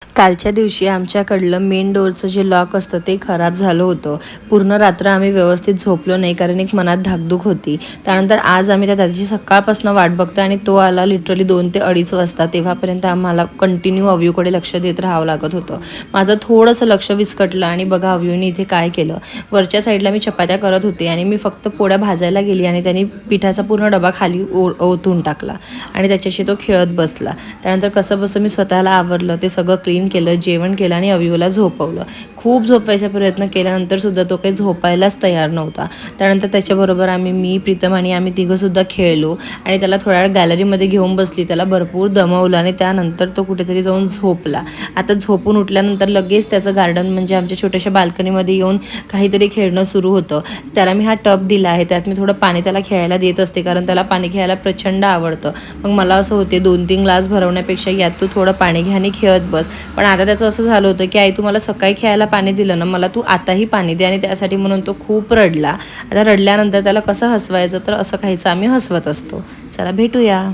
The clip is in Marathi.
कालच्या दिवशी आमच्याकडलं मेन डोअरचं जे लॉक असतं ते खराब झालं होतं. पूर्ण रात्र आम्ही व्यवस्थित झोपलो नाही, कारण एक मनात धाकधूक होती. त्यानंतर आज आम्ही त्या दादाची सकाळपासून वाट बघतो आणि तो आला लिटरली 2 ते 2:30 वाजता. तेव्हापर्यंत आम्हाला कंटिन्यू अव्यूकडे लक्ष देत राहावं लागत होतं. माझं थोडंसं लक्ष विस्कटलं आणि बघा अव्यूने इथे काय केलं. वरच्या साईडला मी चपात्या करत होते आणि मी फक्त पोळ्या भाजायला गेली आणि त्यांनी पिठाचा पूर्ण डबा खाली ओतून टाकला आणि त्याच्याशी तो खेळत बसला. त्यानंतर कसंबसं मी स्वतःला आवरलं, ते सगळं क्लीन केलं, जेवण केलं आणि अव्यूला झोपवलं. खूप झोपवायचा प्रयत्न केल्यानंतरसुद्धा तो काही झोपायलाच तयार नव्हता. त्यानंतर त्याच्याबरोबर मी, प्रीतम आणि आम्ही तिघंसुद्धा खेळलो आणि त्याला थोड्या वेळ गॅलरीमध्ये घेऊन बसली. त्याला भरपूर दमवलं आणि त्यानंतर तो कुठेतरी जाऊन झोपला. आता झोपून उठल्यानंतर लगेच त्याचं गार्डन म्हणजे आमच्या छोट्याशा बाल्कनीमध्ये येऊन काहीतरी खेळणं सुरू होतं. त्याला मी हा टब दिला आहे, त्यात मी थोडं पाणी त्याला खेळायला देत असते, कारण त्याला पाणी खेळायला प्रचंड आवडतं. मग मला असं होते 2-3 ग्लास भरवण्यापेक्षा यात तू थोडं पाणी घे आणि खेळत बस. पण आता त्याचं असं झालं होतं की आई, तू मला सकाळी खेळायला पाणी दिलं ना, मला तू आताही पाणी दे. आणि त्यासाठी म्हणून तो खूप रडला. आता रडल्यानंतर त्याला कसं हसवायचं, तर असं काहीचं आम्ही हसवत असतो. चला भेटूया.